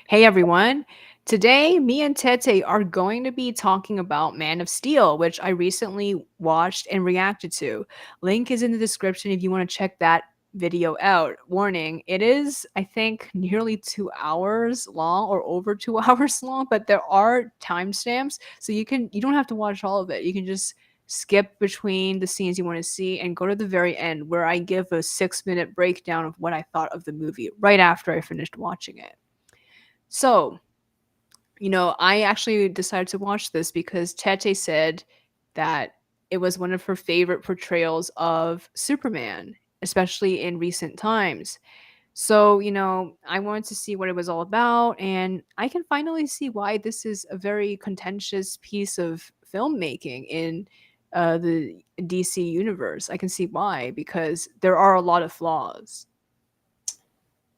Hey everyone. Today, me and Tete are going to be talking about Man of Steel, which I recently watched and reacted to. Link is in the description if you want to check that video out. Warning, it is, I think, nearly 2 hours long or over 2 hours long, but there are timestamps, so you don't have to watch all of it. You can just skip between the scenes you want to see and go to the very end where I give a 6 minute breakdown of what I thought of the movie right after I finished watching it. So, I actually decided to watch this because Tete said that it was one of her favorite portrayals of Superman, especially in recent times. So, I wanted to see what it was all about, and I can finally see why this is a very contentious piece of filmmaking in the DC universe. I can see why, because there are a lot of flaws.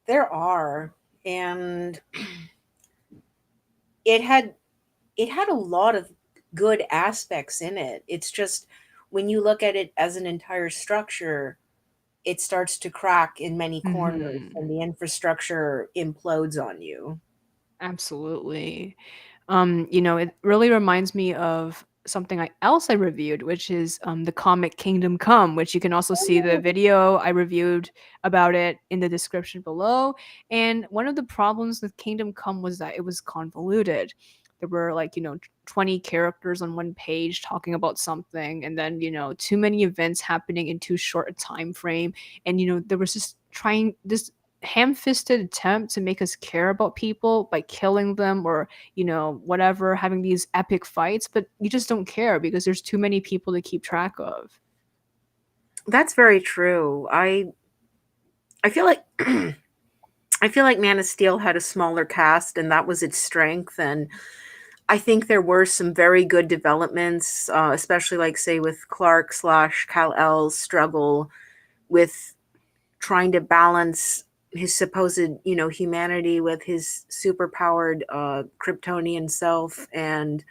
There are, and it had it had a lot of good aspects in it. It's just when you look at it as an entire structure, it starts to crack in many corners Hmm. and the infrastructure implodes on you. Absolutely. It really reminds me of something else I reviewed, which is the comic Kingdom Come, which you can also see the video I reviewed about it in the description below. And one of the problems with Kingdom Come was that it was convoluted. There were 20 characters on one page talking about something, and then, too many events happening in too short a time frame. And, there was just trying this ham-fisted attempt to make us care about people by killing them or whatever, having these epic fights, but you just don't care because there's too many people to keep track of. That's very true. I feel like I feel like Man of Steel had a smaller cast and that was its strength, and I think there were some very good developments, especially like say with Clark slash Kal-El's struggle with trying to balance his supposed, humanity with his superpowered Kryptonian self. And,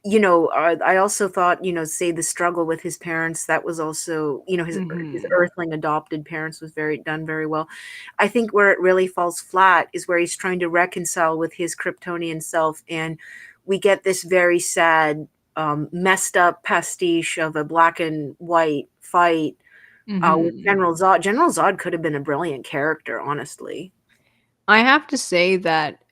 I also thought, say the struggle with his parents, that was also, his Hmm. earthling adopted parents was very well. I think where it really falls flat is where he's trying to reconcile with his Kryptonian self. And we get this very sad, messed up pastiche of a black and white fight with Hmm. General Zod. General Zod could have been a brilliant character, honestly. I have to say that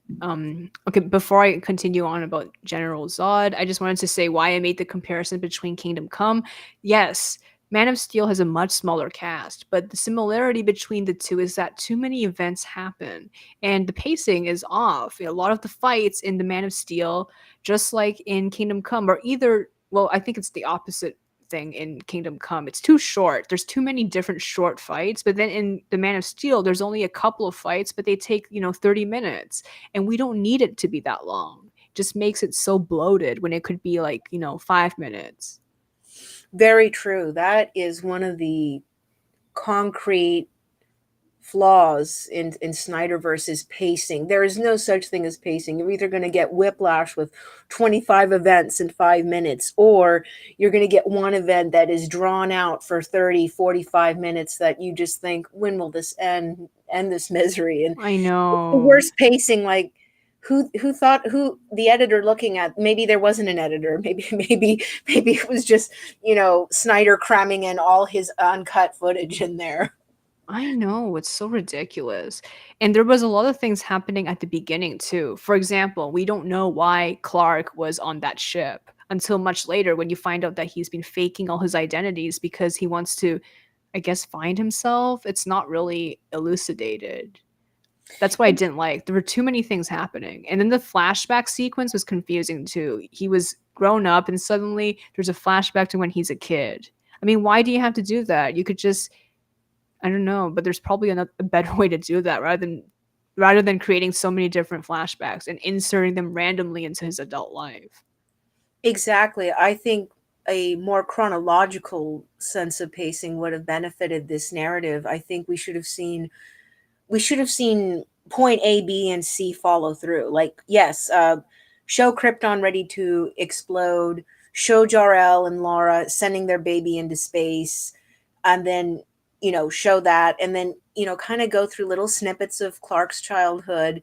okay, before I continue on about General Zod, I just wanted to say why I made the comparison between Kingdom Come. Yes, Man of Steel has a much smaller cast, but the similarity between the two is that too many events happen and the pacing is off. A lot of the fights in the Man of Steel, just like in Kingdom Come, are either, well, I think it's the opposite thing in Kingdom Come. It's too short. There's too many different short fights, but then in The Man of Steel, there's only a couple of fights, but they take, 30 minutes, and we don't need it to be that long. It just makes it so bloated when it could be like, 5 minutes. Very true. That is one of the concrete flaws in Snyder versus pacing. There is no such thing as pacing. You're either going to get whiplash with 25 events in 5 minutes, or you're going to get one event that is drawn out for 30, 45 minutes that you just think, when will this end this misery? And I it's the know. worst pacing. Like, who thought, who the editor looking at, maybe there wasn't an editor, maybe it was just, Snyder cramming in all his uncut footage in there. I know, it's so ridiculous. And there was a lot of things happening at the beginning too. For example, we don't know why Clark was on that ship until much later when you find out that he's been faking all his identities because he wants to, I guess, find himself. It's not really elucidated. That's what I didn't like. There were too many things happening. And then the flashback sequence was confusing too. He was grown up and suddenly there's a flashback to when he's a kid. I mean, why do you have to do that? You could just, I don't know, but there's probably a better way to do that rather than creating so many different flashbacks and inserting them randomly into his adult life. Exactly. I think a more chronological sense of pacing would have benefited this narrative. I think we should have seen point A, B, and C follow through. Like, yes, show Krypton ready to explode, show Jor-El and Laura sending their baby into space, and then, show that, and then, kind of go through little snippets of Clark's childhood,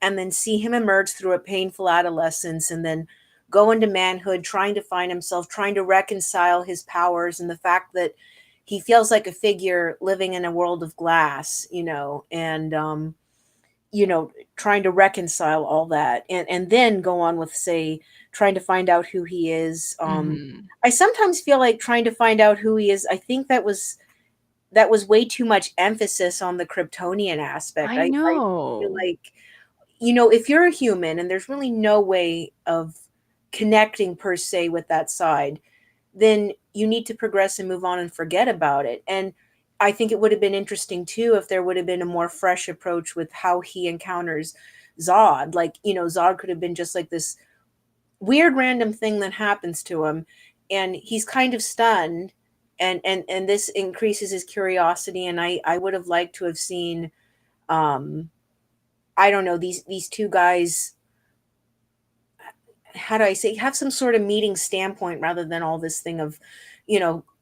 and then see him emerge through a painful adolescence and then go into manhood, trying to find himself, trying to reconcile his powers and the fact that he feels like a figure living in a world of glass, and trying to reconcile all that, and then go on with, say, trying to find out who he is. Mhm. I sometimes feel like trying to find out who he is. I think that was way too much emphasis on the Kryptonian aspect. I I feel know. like, if you're a human and there's really no way of connecting per se with that side, then you need to progress and move on and forget about it. And I think it would have been interesting too if there would have been a more fresh approach with how he encounters Zod. Like, Zod could have been just like this weird random thing that happens to him, and he's kind of stunned, and this increases his curiosity. And I would have liked to have seen, um I don't know, these two guys, how do I say, have some sort of meeting standpoint rather than all this thing of,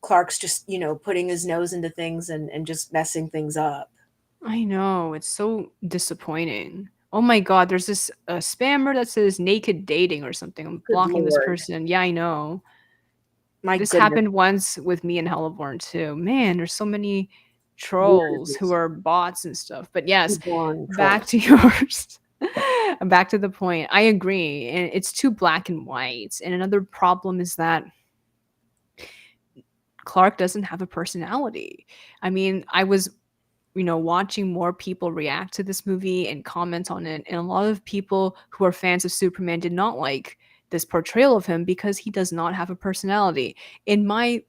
Clark's just, putting his nose into things and just messing things up. I know, it's so disappointing. Oh my god, there's this, spammer that says naked dating or something. I'm Good blocking this lord. person. Yeah, I know. My This goodness. happened once with me and Hellborn too. Man, there's so many trolls who Weirdness. are bots and stuff. But yes, Born back to trolls. yours. Back to the point. I agree. And it's too black and white. And another problem is that Clark doesn't have a personality. I mean, I was watching more people react to this movie and comment on it. And a lot of people who are fans of Superman did not like this portrayal of him because he does not have a personality. In my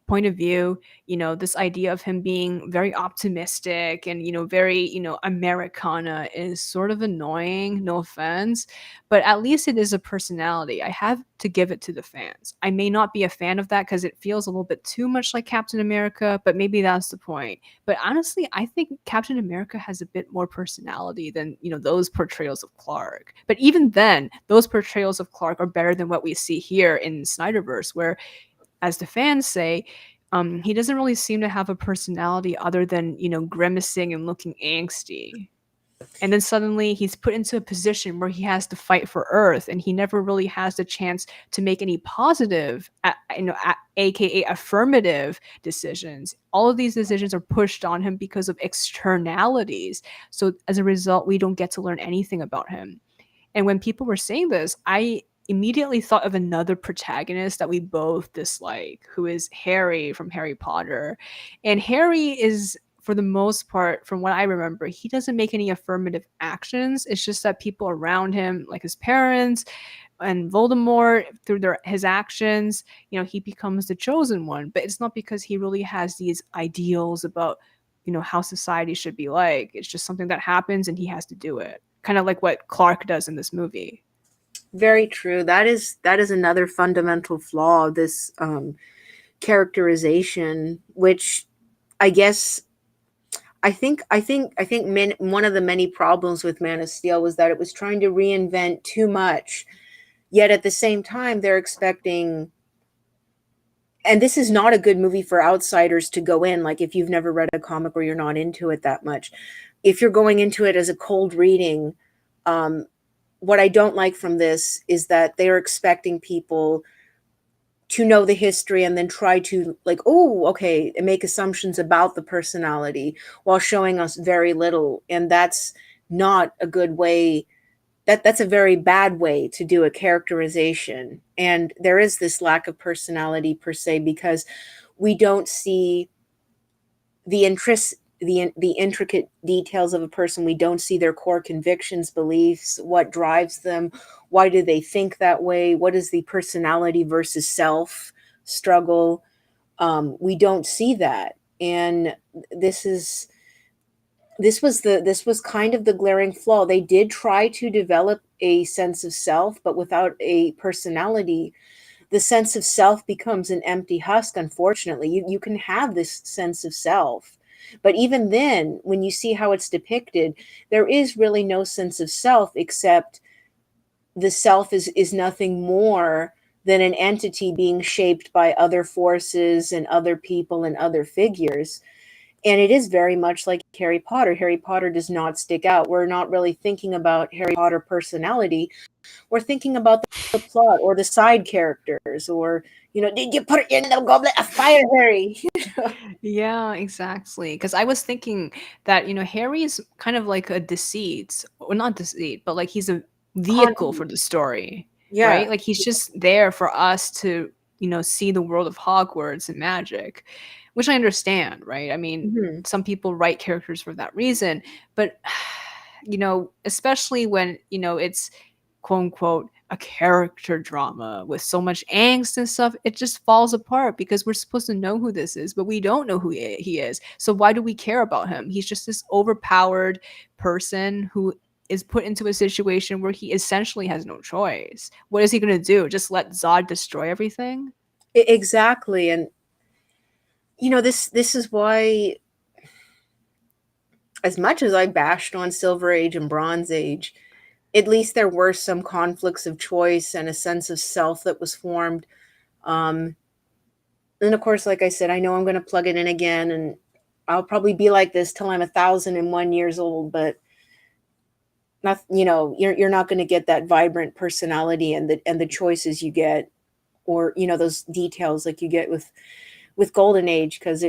point of view, this idea of him being very optimistic and, very, Americana is sort of annoying, no offense, but at least it is a personality. I have to give it to the fans. I may not be a fan of that because it feels a little bit too much like Captain America, but maybe that's the point. But honestly, I think Captain America has a bit more personality than, those portrayals of Clark. But even then, those portrayals of Clark are better than what we see here in Snyderverse, where, as the fans say, he doesn't really seem to have a personality other than, grimacing and looking angsty. And then suddenly he's put into a position where he has to fight for Earth, and he never really has the chance to make any positive, aka affirmative decisions. All of these decisions are pushed on him because of externalities. So as a result, we don't get to learn anything about him. And when people were saying this, I immediately thought of another protagonist that we both dislike, who is Harry from Harry Potter. And Harry is, for the most part, from what I remember, he doesn't make any affirmative actions. It's just that people around him, like his parents and Voldemort, through his actions, he becomes the chosen one. But it's not because he really has these ideals about, how society should be like. It's just something that happens and he has to do it. Kind of like what Clark does in this movie. Very true. That is another fundamental flaw of this, characterization, which I guess I think one of the many problems with Man of Steel was that it was trying to reinvent too much. Yet at the same time, they're expecting, and this is not a good movie for outsiders to go in. Like, if you've never read a comic or you're not into it that much, if you're going into it as a cold reading, um, what I don't like from this is that they're expecting people to know the history and then try to, like, oh, okay, and make assumptions about the personality while showing us very little. And that's not a good way. That's a very bad way to do a characterization. And there is this lack of personality per se because we don't see the intricate details of a person. We don't see their core convictions, beliefs, what drives them, why do they think that way, what is the personality versus self struggle. We don't see that, and this is this was kind of the glaring flaw. They did try to develop a sense of self, but without a personality, the sense of self becomes an empty husk. Unfortunately, you can have this sense of self, but even then, when you see how it's depicted, there is really no sense of self, except the self is nothing more than an entity being shaped by other forces and other people and other figures. And it is very much like Harry Potter. Harry Potter does not stick out. We're not really thinking about Harry Potter personality. We're thinking about the plot or the side characters, or, did you put in the goblet of fire, Harry? Yeah, exactly. Because I was thinking that, Harry's kind of like a deceit, or not deceit, but like he's a Con- vehicle for the story, yeah. right? Like he's just there for us to, see the world of Hogwarts and magic, which I understand, right? I mean, Mhm. some people write characters for that reason, but, especially when, it's quote unquote a character drama with so much angst and stuff, it just falls apart because we're supposed to know who this is, but we don't know who he is. So why do we care about him? He's just this overpowered person who is put into a situation where he essentially has no choice. What is he going to do? Just let Zod destroy everything? Exactly. And this is why, as much as I bashed on Silver Age and Bronze Age, at least there were some conflicts of choice and a sense of self that was formed. Um, and of course, like I said, I know I'm going to plug it in again, and I'll probably be like this till I'm 1,001 years old. But not, you're not going to get that vibrant personality and the choices you get, or those details like you get with Golden Age, because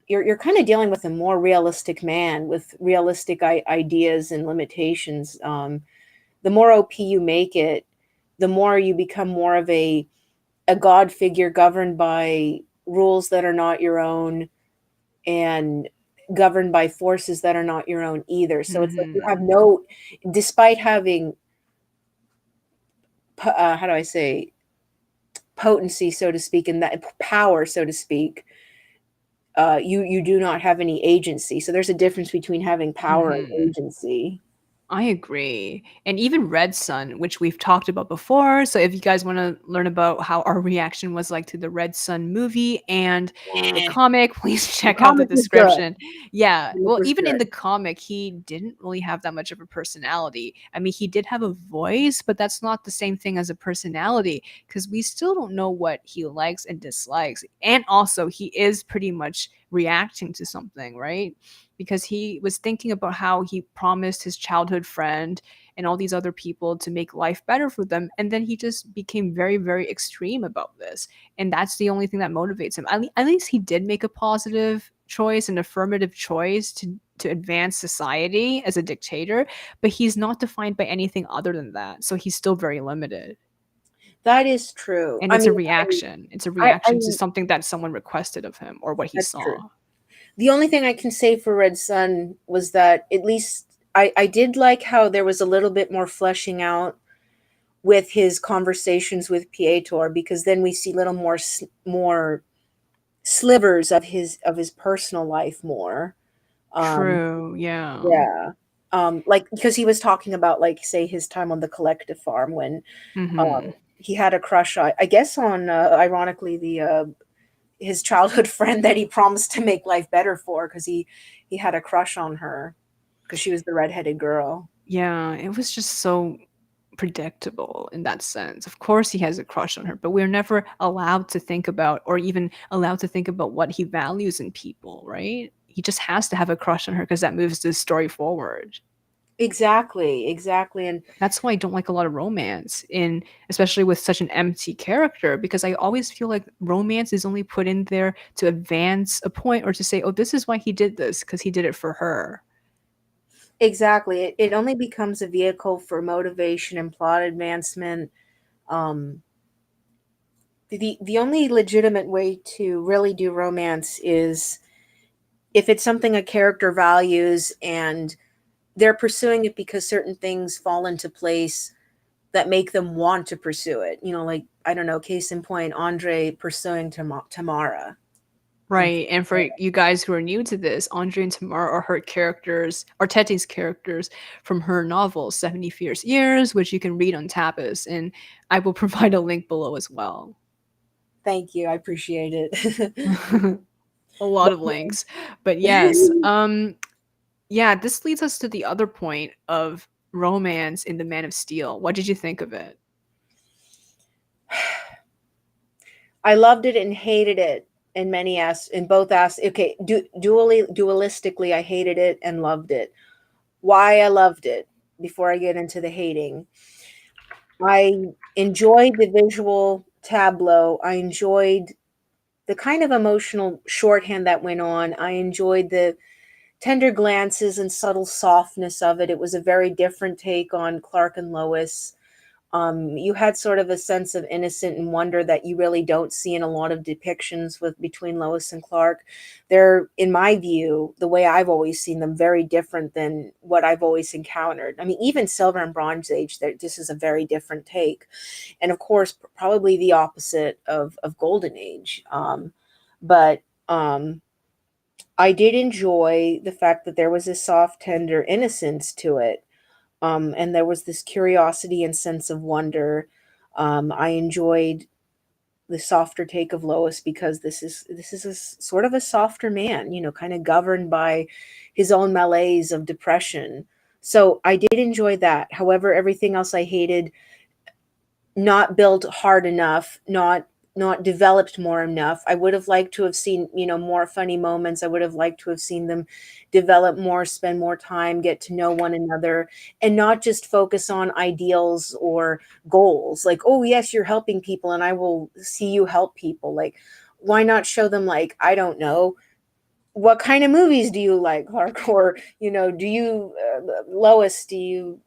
you're kind of dealing with a more realistic man with realistic ideas and limitations. The more OP you make it, the more you become more of a god figure governed by rules that are not your own, and governed by forces that are not your own either. So it's like you have Hmm. no, despite having, how do I say, potency, so to speak, and that power, so to speak, you do not have any agency. So there's a difference between having power and Hmm. agency. I agree. And even Red Sun, which we've talked about before. So if you guys want to learn about how our reaction was like to the Red Sun movie and the Eh, comic, please the check out the comic was good. description. Yeah. The comic Well, was even in good. the comic, he didn't really have that much of a personality. I mean, he did have a voice, but that's not the same thing as a personality because we still don't know what he likes and dislikes. And also, he is pretty much reacting to something, right? Because he was thinking about how he promised his childhood friend and all these other people to make life better for them. And then he just became very, very extreme about this. And that's the only thing that motivates him. At least he did make a positive choice, an affirmative choice to advance society as a dictator, but he's not defined by anything other than that. So he's still very limited. That is true. And I it's a mean, reaction. It's a I reaction to something that someone requested of him or what he that's true. saw. The only thing I can say for Red Sun was that at least I did like how there was a little bit more fleshing out with his conversations with Pietor, because then we see little more slivers of his personal life more. Um, True. Yeah. yeah. Like, because he was talking about, like, say, his time on the collective farm when Mhm. he had a crush, I guess, on, ironically, the his childhood friend that he promised to make life better for, because he had a crush on her because she was the redheaded girl. Yeah, it was just so predictable in that sense. Of course, he has a crush on her, but we're never allowed to think about or even allowed to think about what he values in people, right? He just has to have a crush on her because that moves the story forward. Exactly, exactly, and That's why I don't like a lot of romance in especially with such an empty character because I always feel like romance is only put in there to advance a point or to say, "Oh, this is why he did this because he did it for her." exactly. It only becomes a vehicle for motivation and plot advancement. Um, the only legitimate way to really do romance is if it's something a character values and they're pursuing it because certain things fall into place that make them want to pursue it. Like, I don't know, case in point, Andre pursuing Tamara. And Right, and for you guys who are new to this, Andre and Tamar are her characters, are Tete's characters from her novel, 70 Fierce Years, which you can read on Tapas, and I will provide a link below as well. thank you, I appreciate it. A lot of links. But yes, yeah, this leads us to the other point of romance in The Man of Steel. What did you think of it? I loved it and hated it. in okay, dualistically, I hated it and loved it. Why I loved it, before I get into the hating, I enjoyed the visual tableau. I enjoyed the kind of emotional shorthand that went on. I enjoyed the tender glances and subtle softness of it. It was a very different take on Clark and Lois. You had sort of a sense of innocent and wonder that you really don't see in a lot of depictions with between Lois and Clark. They're, in my view, the way I've always seen them, very different than what I've always encountered. I mean, even Silver and Bronze Age, this is a very different take, and of course, probably the opposite of Golden Age. But I did enjoy the fact that there was a soft, tender innocence to it, and there was this curiosity and sense of wonder. I enjoyed the softer take of Lois because this is sort of a softer man, kind of governed by his own malaise of depression. So I did enjoy that. However, everything else I hated, not built hard enough, not developed more enough. I would have liked to have seen, more funny moments. I would have liked to have seen them develop more, spend more time, get to know one another, and not just focus on ideals or goals. Like, oh yes, you're helping people and I will see you help people. Like, why not show them, like, I don't know, what kind of movies do you like, Clark? Or, do you, Lois, do you,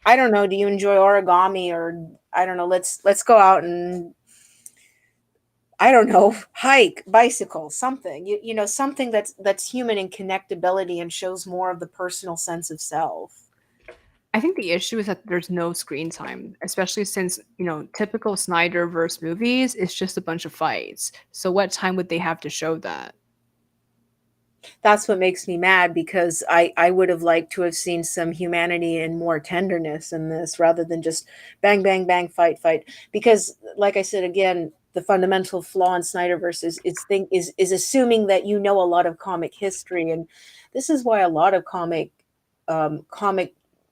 I don't know, do you enjoy origami? Or I don't know, let's go out and, I don't know, hike, bicycle, something. Something that's human in connectability and shows more of the personal sense of self. I think the issue is that there's no screen time, especially since, typical Snyder verse movies is just a bunch of fights. So what time would they have to show that? That's what makes me mad, because I would have liked to have seen some humanity and more tenderness in this, rather than just bang bang bang, fight fight. Because, like I said again, the fundamental flaw in Snyderverse is assuming that you know a lot of comic history, and this is why a lot of comic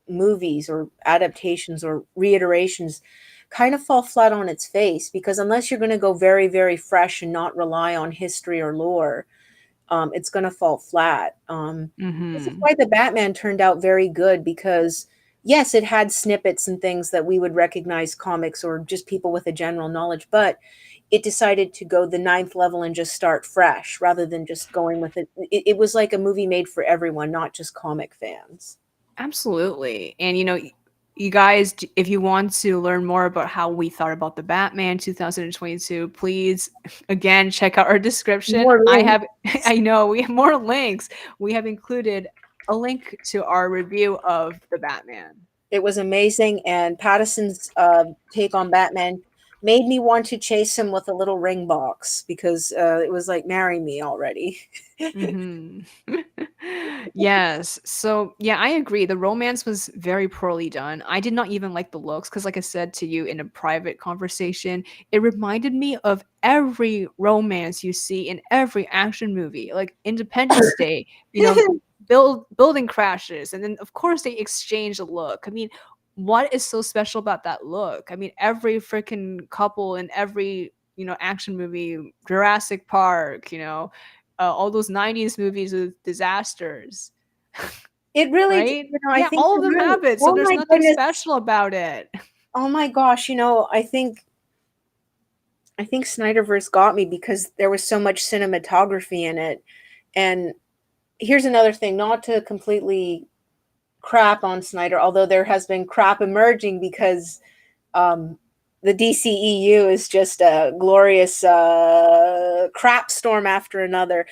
movies or adaptations or reiterations kind of fall flat on its face, because unless you're going to go very very fresh and not rely on history or lore, it's going to fall flat. This is Mhm. why the Batman turned out very good, because yes, it had snippets and things that we would recognize comics or just people with a general knowledge, but it decided to go the ninth level and just start fresh rather than just going with it. It was like a movie made for everyone, not just comic fans. Absolutely. And you guys, if you want to learn more about how we thought about the Batman 2022, please again check out our description. More I links. have I know we have more links. We have included a link to our review of the Batman. It was amazing, and Patterson's take on Batman made me want to chase him with a little ring box, because it was like, marry me already. Mhm. Yes. So, yeah, I agree. The romance was very poorly done. I did not even like the looks because, like I said to you in a private conversation, it reminded me of every romance you see in every action movie, like Independence Day, building crashes, and then of course they exchange a look. I mean, what is so special about that look? I mean, every freaking couple in every action movie, Jurassic Park, all those 90s movies with disasters, It really, right? I Yeah, think all of you're them right. have it, so Oh there's my nothing goodness. special about it. Oh my gosh, I think Snyderverse got me because there was so much cinematography in it. And here's another thing, not to completely crap on Snyder, although there has been crap emerging, because um, the DCEU is just a glorious crap storm after another.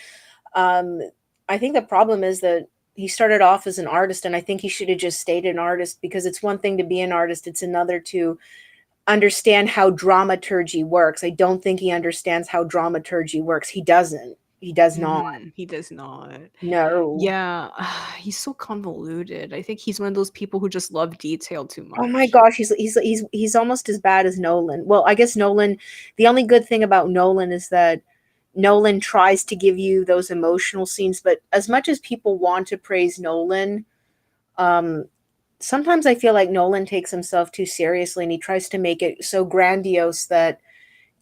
Um, I think the problem is that he started off as an artist, and I think he should have just stayed an artist, because it's one thing to be an artist, it's another to understand how dramaturgy works. I don't think he understands how dramaturgy works. He doesn't. He does not. He does not. No. Yeah, he's so convoluted. I think he's one of those people who just love detail too Oh my much. gosh, he's almost as bad as Nolan. Well, I guess Nolan, the only good thing about Nolan is that Nolan tries to give you those emotional scenes, but as much as people want to praise Nolan, um sometimes I feel like Nolan takes himself too seriously, and he tries to make it so grandiose that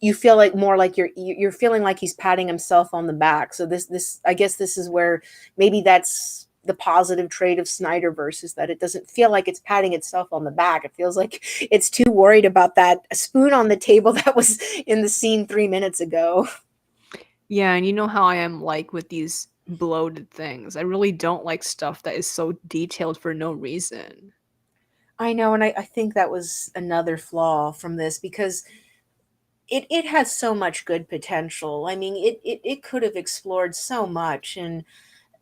you feel like more like you're feeling like he's patting himself on the back. So this I guess this is where maybe that's the positive trait of Snyderverse, is that it doesn't feel like it's patting itself on the back. It feels like it's too worried about that spoon on the table that was in the scene 3 minutes ago. Yeah, and you know how I am like with these bloated things. I really don't like stuff that is so detailed for no reason. I know, and I think that was another flaw from this, because it has so much good potential. I mean, it could have explored so much, and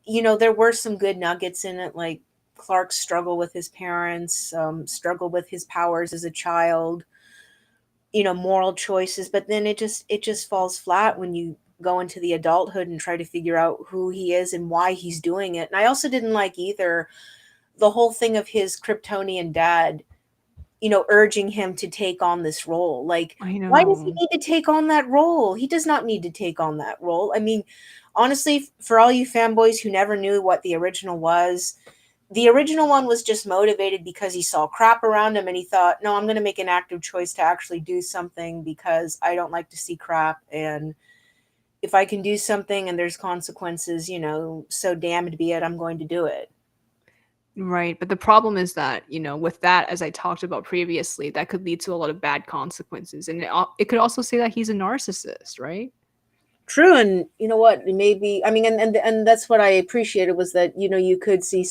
there were some good nuggets in it, like Clark's struggle with his parents, struggle with his powers as a child, moral choices. But then it just falls flat when you go into the adulthood and try to figure out who he is and why he's doing it. And I also didn't like either the whole thing of his Kryptonian dad, urging him to take on this role. Like, I why does he know. need to take on that role? He does not need to take on that role. I mean, honestly, for all you fanboys who never knew what the original one was just motivated because he saw crap around him and he thought, no, I'm going to make an active choice to actually do something because I don't like to see crap. And if I can do something and there's consequences, so damned be it, I'm going to do it. Right, but the problem is that, with that, as I talked about previously, that could lead to a lot of bad consequences, and it could also say that he's a narcissist, right? True, and you know what? Maybe, I mean, and that's what I appreciated, was that you could see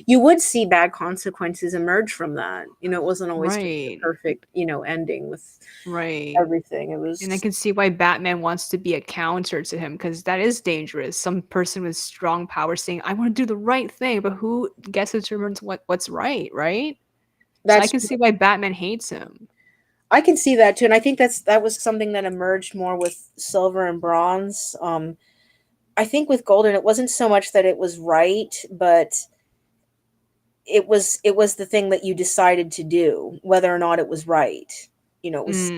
you would see bad consequences emerge from that. It wasn't always just the Right, perfect ending with right. everything. It And I was can see why Batman wants to be a counter to him because that is dangerous. Some person with strong power saying, "I want to do the right thing," but who gets to determine what's right, right? So I that's can see why Batman hates him. I can see that too, and I think that was something that emerged more with Silver and Bronze. I think with Golden, it wasn't so much that it was right, but it was the thing that you decided to do, whether or not it was right. It was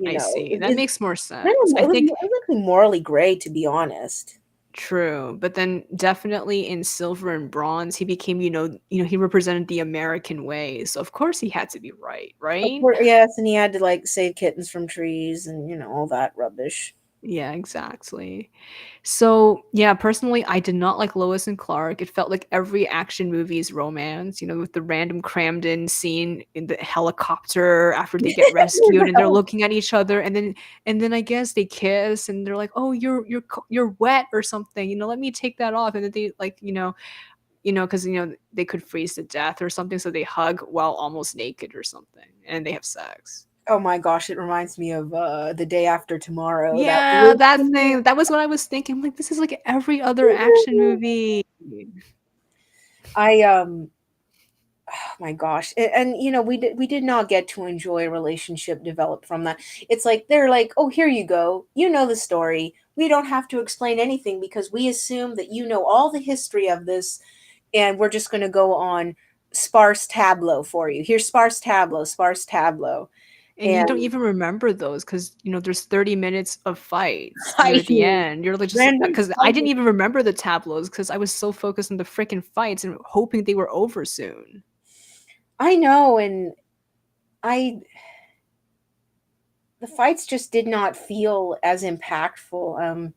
I see. That makes more kind sense. of, I think it was really morally gray, to be honest. true, but then definitely in Silver and Bronze, he became, he represented the American way. So of course he had to be right, Of right? course, yes, and he had to like save kittens from trees and all that rubbish. Yeah, exactly. So, yeah, personally, I did not like Lois and Clark. It felt like every action movie's romance, with the random crammed in scene in the helicopter after they get In rescued the and they're hell- looking at each other and then I guess they kiss and they're like, "Oh, you're wet or something. Let me take that off." And then they like, cuz they could freeze to death or something, so they hug while almost naked or something and they have sex. Oh my gosh, it reminds me of The Day After Tomorrow. That Yeah, weird that scene. thing. That was what I was thinking. I'm like, this is like every other action movie. I oh my gosh. And we did not get to enjoy a relationship develop from that. It's like they're like, "Oh, here you go. You know the story. We don't have to explain anything because we assume that you know all the history of this, and we're just going to go on sparse tableau for you. Here's sparse tableau, sparse tableau." And you don't And even remember those because there's 30 minutes of fights I near the mean, end. You're like just random because I didn't fighting. even remember the tableaus because I was so focused on the freaking fights and hoping they were over soon. I know, and I the fights just did not feel as impactful.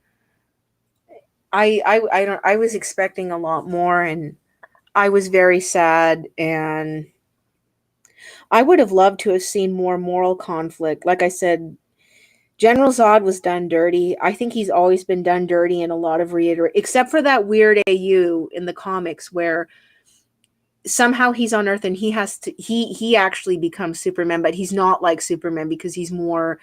I don't I was expecting a lot more, and I was very sad, and I would have loved to have seen more moral conflict. Like I said, General Zod was done dirty. I think he's always been done dirty in a lot of except for that weird AU in the comics where somehow he's on Earth and he actually becomes Superman, but he's not like Superman because he's more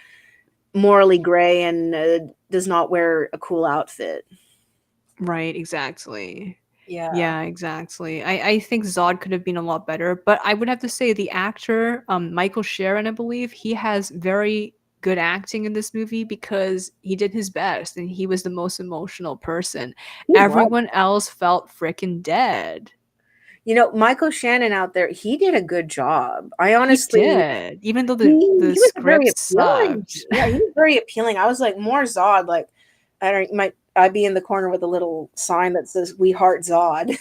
morally gray and does not wear a cool outfit. Right, exactly. Yeah. Yeah, exactly. I think Zod could have been a lot better, but I would have to say the actor, Michael Sharon, I believe, he has very good acting in this movie because he did his best and he was the most emotional person. He was. Everyone else felt freaking dead. Michael Shannon out there, he did a good job. I He honestly, did, even though he the he was very script appealing. sucked. Yeah, he was very appealing. I was like, more Zod. Like, I don't. Might I be in the corner with a little sign that says "We Heart Zod"?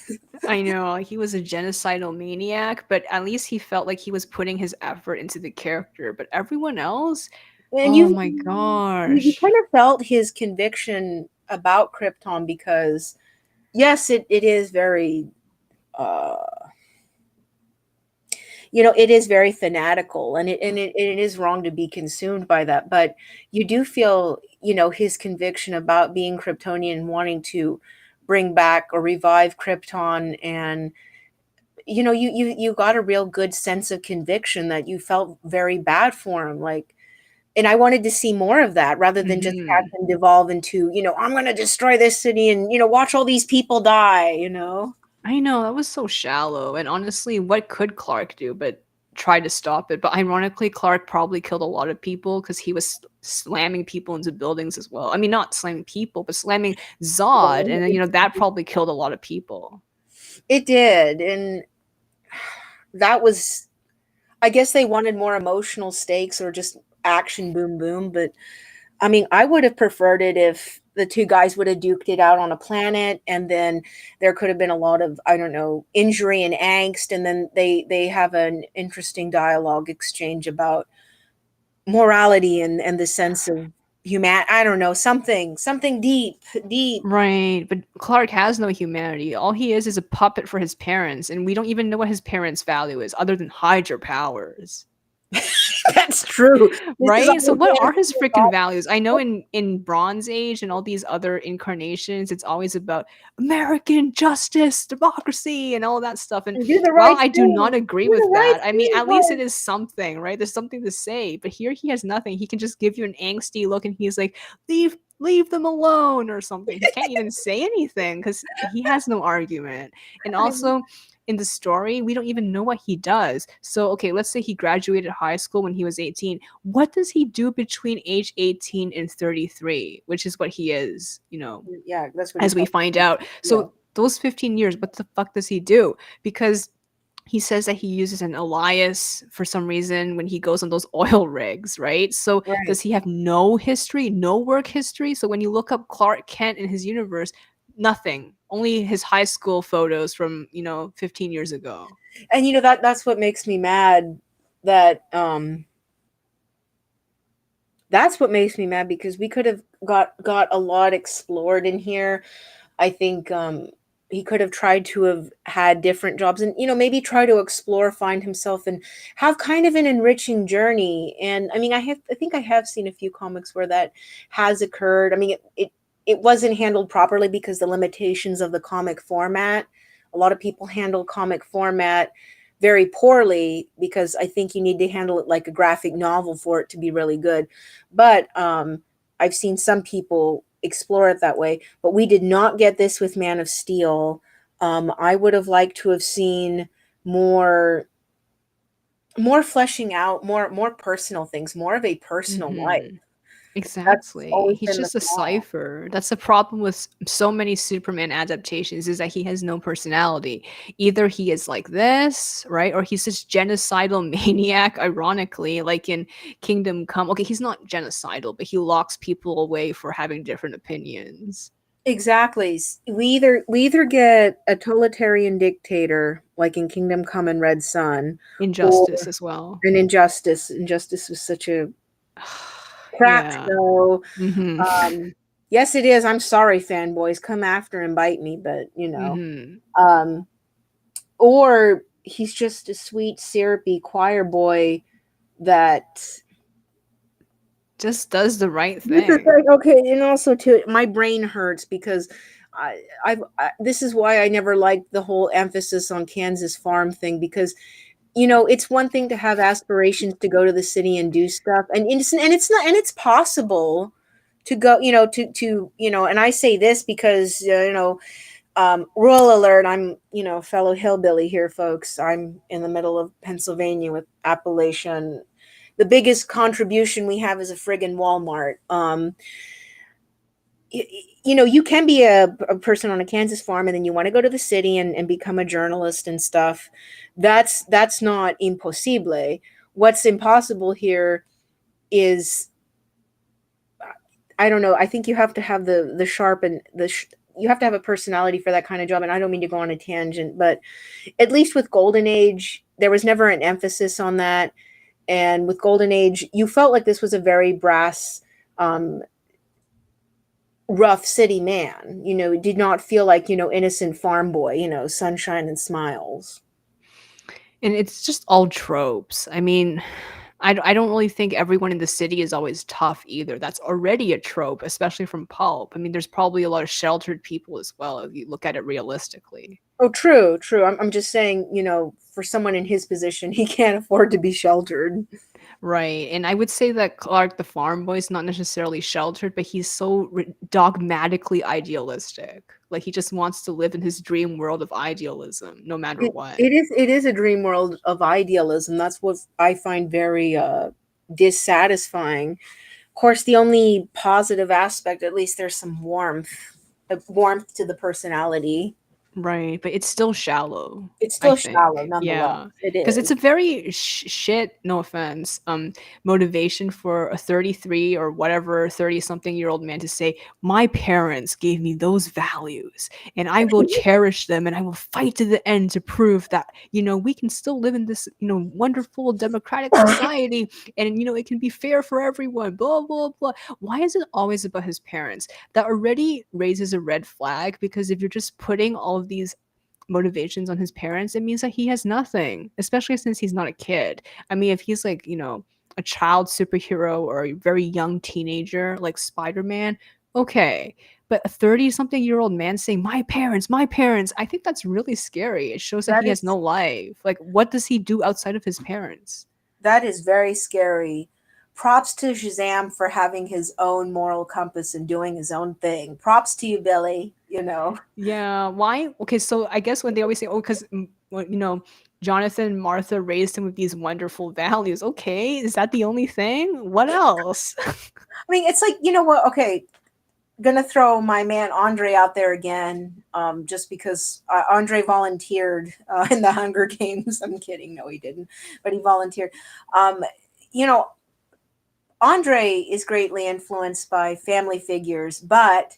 I know he was a genocidal maniac, but at least he felt like he was putting his effort into the character. But everyone else, And Oh my you gosh. kind of felt his conviction about Krypton because yes, it is very uh it is very fanatical, and it is wrong to be consumed by that, but you do feel, his conviction about being Kryptonian and wanting to bring back or revive Krypton, and you got a real good sense of conviction that you felt very bad for him, like, and I wanted to see more of that rather than just have Mhm. him devolve into, I'm going to destroy this city and, watch all these people die. I know, that was so shallow, and honestly, what could Clark do but try to stop it? But ironically, Clark probably killed a lot of people because he was slamming people into buildings as well. I mean, not slamming people, but slamming Zod, and then, that probably killed a lot of people. It did. And that was, I guess they wanted more emotional stakes or just action boom boom. But I mean, I would have preferred it if the two guys would have duked it out on a planet, and then there could have been a lot of, I don't know, injury and angst, and then they have an interesting dialogue exchange about morality and the sense of human, I don't know, something deep, deep. Right, but Clark has no humanity. All he is a puppet for his parents, and we don't even know what his parents' value is other than hide your powers. That's true. This is Right? So all what are his fantasy freaking thought. values? I know in Bronze Age and all these other incarnations, it's always about American justice, democracy, and all that stuff. And Do the while right I do thing. not agree Do the with right that, I mean, thing, at least it boy. is something, right? There's something to say. But here he has nothing. He can just give you an angsty look, and he's like, leave them alone or something. He can't even say anything because he has no argument. And also in the story, we don't even know what he does. So, okay, let's say he graduated high school when he was 18. What does he do between age 18 and 33, which is what he is, Yeah, that's what he as we felt. find out. Yeah, So, those 15 years, what the fuck does he do? Because he says that he uses an alias for some reason when he goes on those oil rigs, right? So right. does he have no history, no work history? So when you look up Clark Kent in his universe, nothing. Only his high school photos from, 15 years ago. And that's what makes me mad. That that's what makes me mad because we could have got a lot explored in here. I think he could have tried to have had different jobs, and maybe try to explore, find himself, and have kind of an enriching journey. And I mean, I think I have seen a few comics where that has occurred. I mean, it wasn't handled properly because the limitations of the comic format. A lot of people handle comic format very poorly because I think you need to handle it like a graphic novel for it to be really good. But I've seen some people explore it that way, but we did not get this with Man of Steel. I would have liked to have seen more more fleshing out, more personal things, more of a personal life. Mhm. That's Exactly. always He's been the just a flaw. cipher. That's the problem with so many Superman adaptations is that he has no personality. Either he is like this, right? Or he's this genocidal maniac, ironically, like in Kingdom Come. Okay, he's not genocidal, but he locks people away for having different opinions. Exactly. We either get a totalitarian dictator like in Kingdom Come and Red Sun, or Injustice as well. an Injustice. Injustice was such a crap Yeah. show. Mhm. Yes, it is. I'm sorry, fanboys. Come after and bite me, but Mhm. Um, or he's just a sweet, syrupy choir boy that Just does the right this is thing. like okay, and also too, my brain hurts because this is why I never liked the whole emphasis on Kansas farm thing because it's one thing to have aspirations to go to the city and do stuff, and it's not, and it's possible to go, and I say this because rural alert, I'm fellow hillbilly here, folks. I'm in the middle of Pennsylvania with Appalachian. The biggest contribution we have is a friggin' Walmart. You can be a person on a Kansas farm and then you want to go to the city and become a journalist and stuff. That's not impossible. What's impossible here is, I don't know. I think you have to have the sharp and you have to have a personality for that kind of job. And I don't mean to go on a tangent, but at least with Golden Age, there was never an emphasis on that. And with Golden Age, you felt like this was a very brass, um, rough city man. It did not feel like, innocent farm boy, sunshine and smiles. And it's just all tropes. I mean, I don't really think everyone in the city is always tough either. That's already a trope, especially from pulp. I mean, there's probably a lot of sheltered people as well if you look at it realistically. Oh, true, true. I'm just saying, for someone in his position, he can't afford to be sheltered. Right. And I would say that Clark the farm boy is not necessarily sheltered, but he's so dogmatically idealistic. Like he just wants to live in his dream world of idealism no matter It, what. it is a dream world of idealism. That's what I find very dissatisfying. Of course, the only positive aspect, at least there's some warmth to the personality. Right, but it's still shallow, It's I still think. shallow nonetheless. Yeah, It because it's is. a very shit, no offense, motivation for a 33 or whatever 30-something-year-old man to say, "My parents gave me those values, and I will cherish them, and I will fight to the end to prove that, we can still live in this, wonderful democratic society, and, it can be fair for everyone, blah, blah, blah." Why is it always about his parents? That already raises a red flag because if you're just putting all of these motivations on his parents, it means that he has nothing, especially since he's not a kid. I mean, if he's like, a child superhero or a very young teenager like Spider Man, okay. But a 30 something year old man saying, my parents, I think that's really scary. It shows that That he has is no life. Like, what does he do outside of his parents? that is very scary. Props to Shazam for having his own moral compass and doing his own thing. Props to you, Billy. Yeah, why? Okay, so I guess when they always say, "Oh, because Jonathan and Martha raised him with these wonderful values." Okay, is that the only thing? What else? I mean, it's like, you know what? Okay, gonna throw my man Andre out there again, just because Andre volunteered in the Hunger Games. I'm kidding, no, he didn't, but he volunteered. Um, you know, Andre is greatly influenced by family figures, but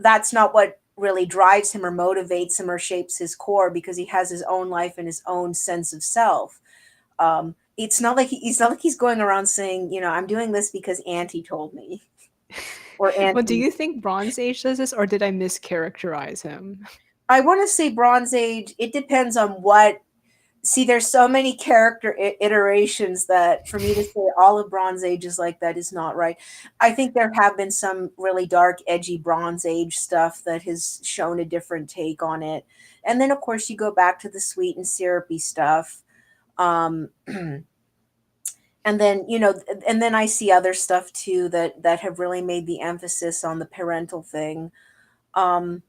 that's not what really drives him or motivates him or shapes his core because he has his own life and his own sense of self. It's not like he's going around saying, I'm doing this because Auntie told me or Well, do Auntie. you think Bronze Age does this, or did I mischaracterize him? I want to say Bronze Age. It depends on what. See, there's so many character iterations that for me to say all of Bronze Age is like that is not right. I think there have been some really dark, edgy Bronze Age stuff that has shown a different take on it. And then, of course, you go back to the sweet and syrupy stuff. Um, and then, and then I see other stuff too that have really made the emphasis on the parental thing. Um,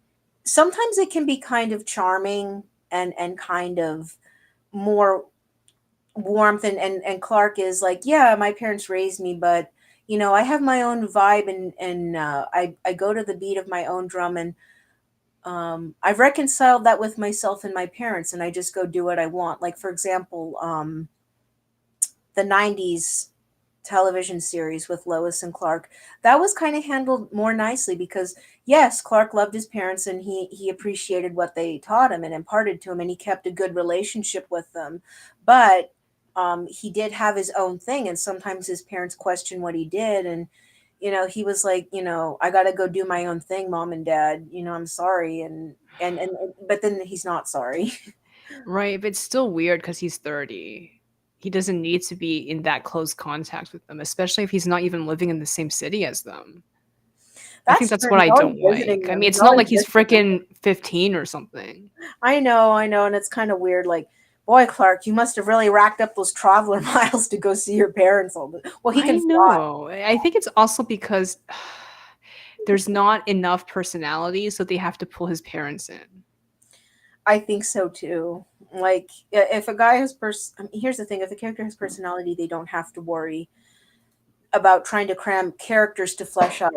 Sometimes it can be kind of charming and kind of more warmth, and Clark is like, yeah, my parents raised me, but I have my own vibe, and I go to the beat of my own drum, and I've reconciled that with myself and my parents, and I just go do what I want. Like, for example, the 90s television series with Lois and Clark, that was kind of handled more nicely because yes, Clark loved his parents and he appreciated what they taught him and imparted to him, and he kept a good relationship with them. But he did have his own thing, and sometimes his parents questioned what he did, and he was like, I got to go do my own thing, mom and dad. I'm sorry, and but then he's not sorry. Right, but it's still weird because he's 30. He doesn't need to be in that close contact with them, especially if he's not even living in the same city as them. I think That's that's true. what He's I always don't visiting like. I them. mean, He's it's not always like he's visiting them. freaking 15 or something. I know, and it's kind of weird. Like, boy, Clark, you must have really racked up those traveler miles to go see your parents all the. Well, he I can fly. know. I think it's also because there's not enough personality, so they have to pull his parents in. I think so too. Like, if a guy has here's the thing: if a character has personality, they don't have to worry about trying to cram characters to flesh out.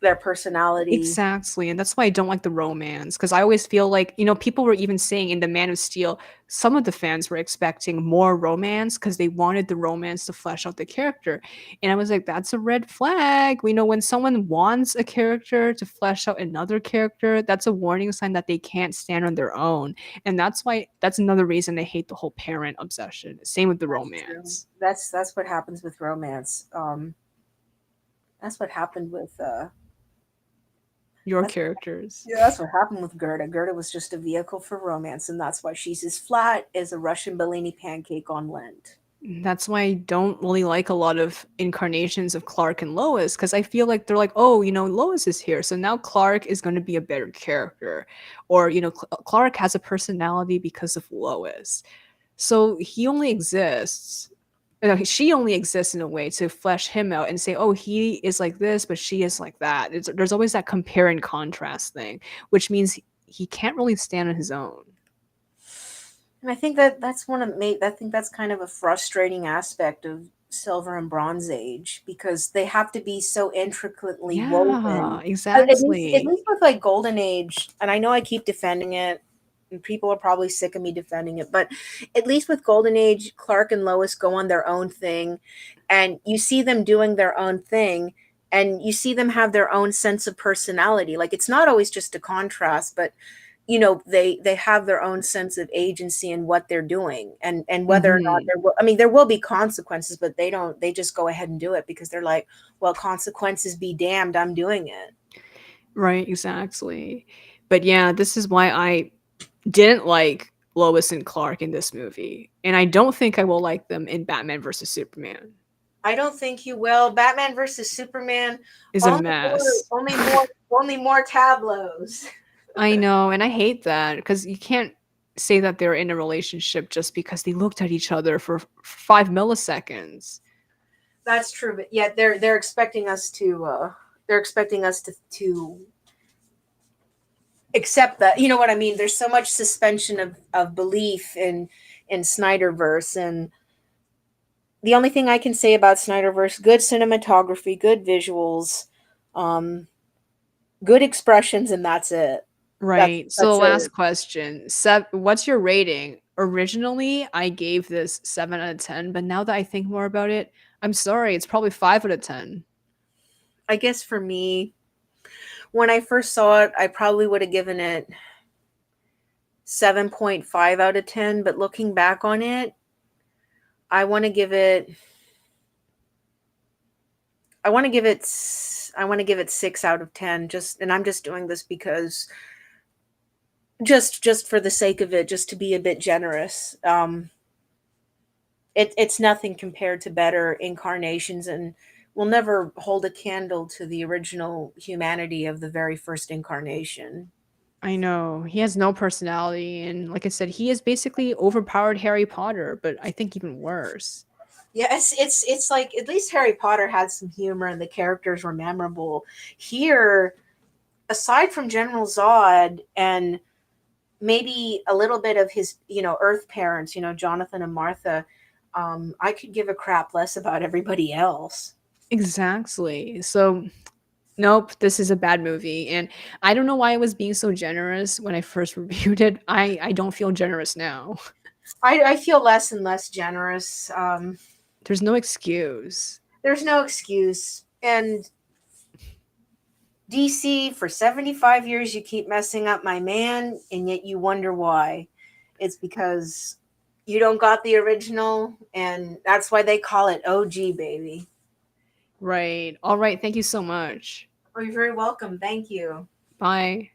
their personality. Exactly, and that's why I don't like the romance, because I always feel like, people were even saying in the Man of Steel, some of the fans were expecting more romance because they wanted the romance to flesh out the character. And I was like, that's a red flag. We know when someone wants a character to flesh out another character, that's a warning sign that they can't stand on their own. And that's another reason they hate the whole parent obsession. Same with the That's true. romance. That's what happens with romance. That's what happened with Your that's characters. yeah, that's what happened with Gerda. Gerda was just a vehicle for romance, and that's why she's as flat as a Russian Bellini pancake on Lent. That's why I don't really like a lot of incarnations of Clark and Lois, because I feel like they're like, oh, Lois is here, so now Clark is going to be a better character, or Clark has a personality because of Lois, so he only exists. She only exists in a way to flesh him out and say, oh, he is like this, but she is like that. There's always that compare and contrast thing, which means he can't really stand on his own. And I think that that's one of me. I think that's kind of a frustrating aspect of Silver and Bronze Age because they have to be so intricately Yeah, woven. At exactly. least with like Golden Age, and I know I keep defending it, and people are probably sick of me defending it, but at least with Golden Age, Clark and Lois go on their own thing, and you see them doing their own thing, and you see them have their own sense of personality. Like it's not always just a contrast, but they have their own sense of agency in what they're doing, and whether or not Hmm. there will be consequences, but they just go ahead and do it because they're like, well, consequences be damned, I'm doing it. Right, exactly. But yeah, this is why I didn't like Lois and Clark in this movie, and I don't think I will like them in Batman versus Superman. I don't think you will. Batman versus Superman, Is a only more mess. only more only more tableaus. I know, and I hate that because you can't say that they're in a relationship just because they looked at each other for 5 milliseconds. That's true, but yet they're expecting us to to accept that. You know what I mean? There's so much suspension of belief in Snyderverse, and the only thing I can say about Snyderverse: good cinematography, good visuals, um, good expressions, and that's it. Right. So That's last it. question. What's your rating? Originally, I gave this 7 out of 10, but now that I think more about it, I'm sorry, it's probably 5 out of 10. I guess for me, when I first saw it, I probably would have given it 7.5 out of 10. But looking back on it, I want to give it. I want to give it. I want to give it 6 out of 10. Just, and I'm just doing this because just for the sake of it, just to be a bit generous. It's nothing compared to better incarnations, and will never hold a candle to the original humanity of the very first incarnation. I know. He has no personality, and like I said, he is basically overpowered Harry Potter, but I think even worse. Yeah, it's like at least Harry Potter had some humor and the characters were memorable. Here, aside from General Zod and maybe a little bit of his, Earth parents, Jonathan and Martha, I could give a crap less about everybody else. Exactly. So, nope, this is a bad movie, and I don't know why I was being so generous when I first reviewed it. I don't feel generous now. I feel less and less generous. There's no excuse. There's no excuse. And DC, for 75 years, you keep messing up my man, and yet you wonder why. It's because you don't got the original, and that's why they call it OG, baby. Right. All right. Thank you so much. Oh, you're very welcome. Thank you. Bye.